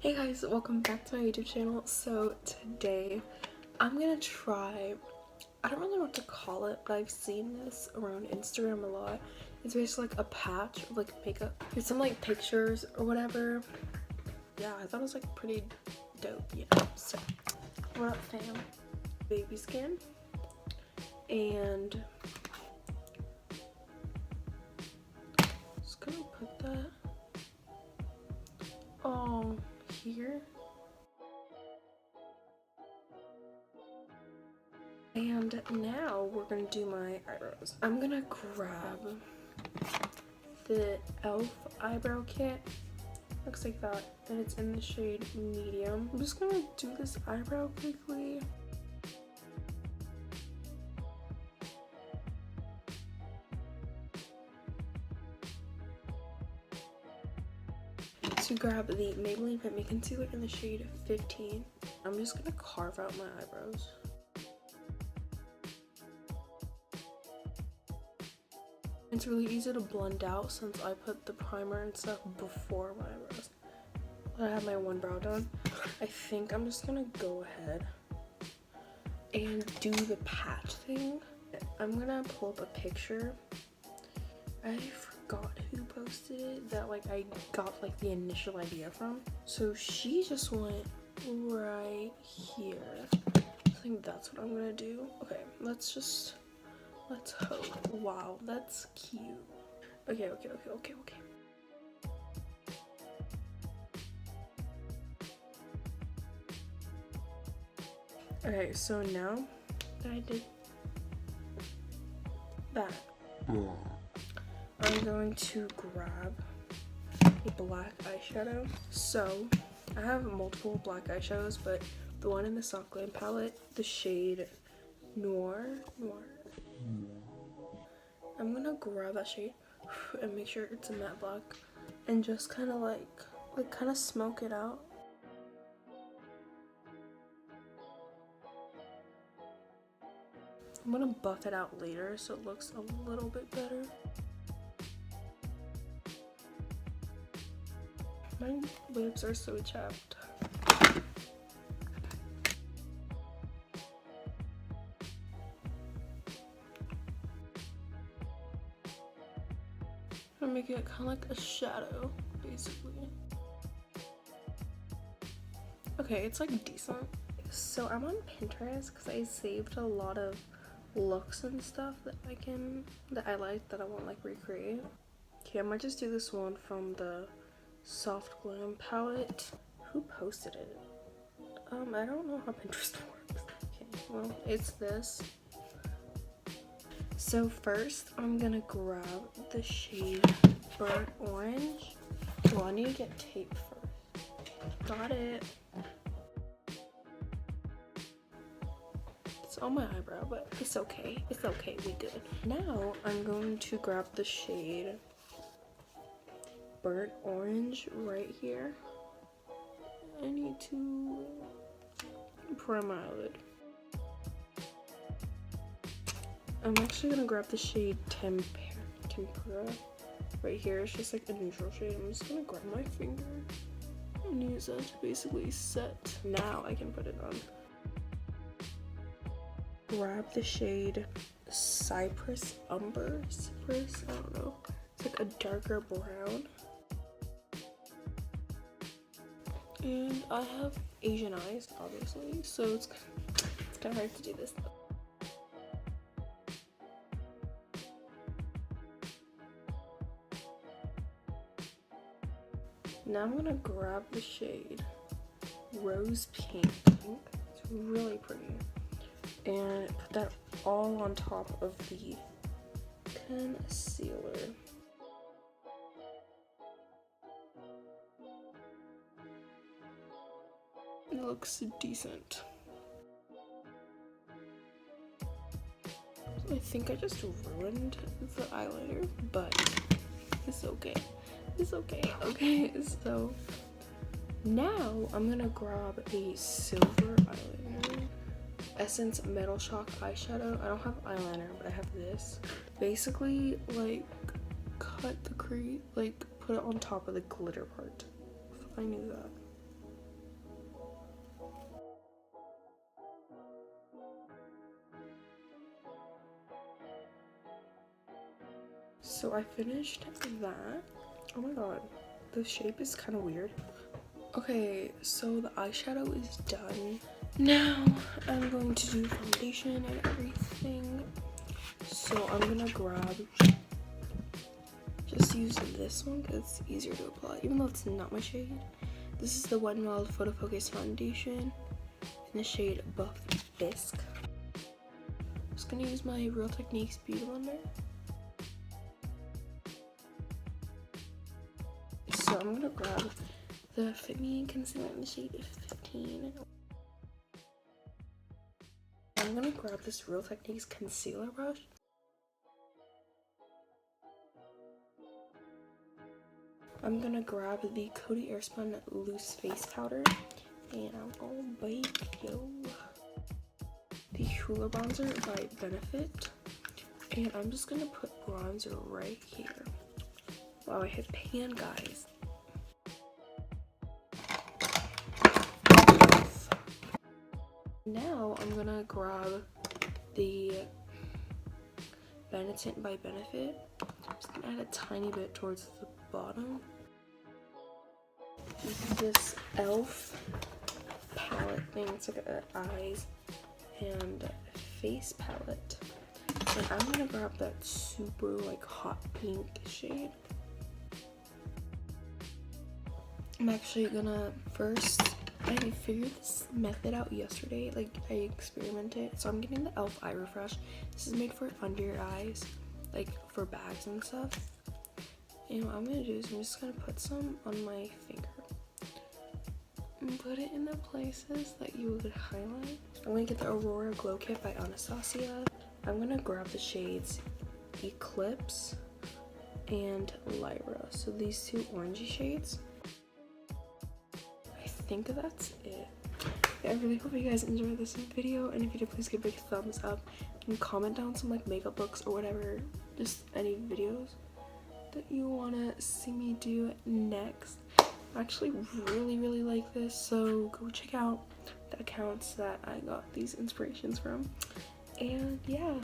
Hey guys, welcome back to my YouTube channel. So today I'm gonna try, I don't really know what to call it, but I've seen this around Instagram a lot. It's basically like a patch of like makeup. It's some like pictures or whatever. Yeah, I thought it was like pretty dope. Yeah, so what up fam? Baby skin. And just gonna put that here. And now we're gonna do my eyebrows. I'm gonna grab the e.l.f. eyebrow kit. Looks like that, and it's in the shade medium. I'm just gonna do this eyebrow quickly. To grab the Maybelline Fit Me Concealer in the shade 15. I'm just gonna carve out my eyebrows. It's really easy to blend out since I put the primer and stuff before my eyebrows. I have my one brow done. I think I'm just gonna go ahead and do the patch thing. I'm gonna pull up a picture. I forgot who posted it that like I got like the initial idea from. So she just went right here. I think that's what I'm gonna do. Okay, let's hope. Wow, that's cute. Okay. Okay, so now that I did that, I'm going to grab a black eyeshadow. So I have multiple black eyeshadows, but the one in the Soft Glam palette, the shade Noir. I'm gonna grab that shade and make sure it's a matte black and just kind of like kind of smoke it out. I'm gonna buff it out later so it looks a little bit better. My lips are so chapped. I'm gonna make it kind of like a shadow, basically. Okay, it's like decent. So I'm on Pinterest because I saved a lot of looks and stuff that I like that I want to like recreate. Okay, I might just do this one from the Soft Glam palette. Who posted it? I don't know how Pinterest works. Okay, well, it's this. So first, I'm gonna grab the shade Burnt Orange. Well, I need to get tape first. Got it. It's on my eyebrow, but it's okay. It's okay, we good. Now, I'm going to grab the shade Burnt Orange right here. I need to prime my eyelid. I'm actually gonna grab the shade Tempera right here. It's just like a neutral shade. I'm just gonna grab my finger and use that to basically set. Now I can put it on. Grab the shade Cypress Umber. Cypress, I don't know. It's like a darker brown. And I have Asian eyes, obviously, so it's kind of hard to do this though. Now I'm gonna grab the shade Rose Pink. It's really pretty. And put that all on top of the concealer. It looks decent. I think I just ruined the eyeliner, but it's okay. It's okay. Okay, so now I'm gonna grab a silver eyeliner. Essence Metal Shock eyeshadow. I don't have eyeliner, but I have this. Basically, like, cut the crease, like, put it on top of the glitter part. I knew that. So I finished that. Oh my god, the shape is kind of weird. Okay, so the eyeshadow is done. Now I'm going to do foundation and everything. So I'm gonna just use this one because it's easier to apply, even though it's not my shade. This is the Wet n Wild Photo Focus Foundation in the shade Buff Bisque. I'm just gonna use my Real Techniques Beauty Blender. So I'm gonna grab the Fit Me concealer in the shade 15. I'm gonna grab this Real Techniques concealer brush. I'm gonna grab the Coty Airspun Loose Face Powder, and I'm gonna bake the Hoola Bronzer by Benefit, and I'm just gonna put bronzer right here. Wow, I hit pan, guys. Now I'm gonna grab the Benetint by Benefit. I'm just gonna add a tiny bit towards the bottom. This e.l.f. palette thing, it's like an eyes and face palette. And I'm gonna grab that super like hot pink shade. I'm actually gonna I figured this method out yesterday, like I experimented. So I'm getting the e.l.f. eye refresh. This is made for under your eyes, like for bags and stuff. And what I'm gonna do is I'm just gonna put some on my finger and put it in the places that you would highlight. I'm gonna get the Aurora Glow Kit by Anastasia. I'm gonna grab the shades Eclipse and Lyra. So these two orangey shades. I think that's it. Yeah, I really hope you guys enjoyed this video, and if you did, please give a big thumbs up and comment down some like makeup looks or whatever, just any videos that you want to see me do next. I actually really like this, so go check out the accounts that I got these inspirations from. And yeah.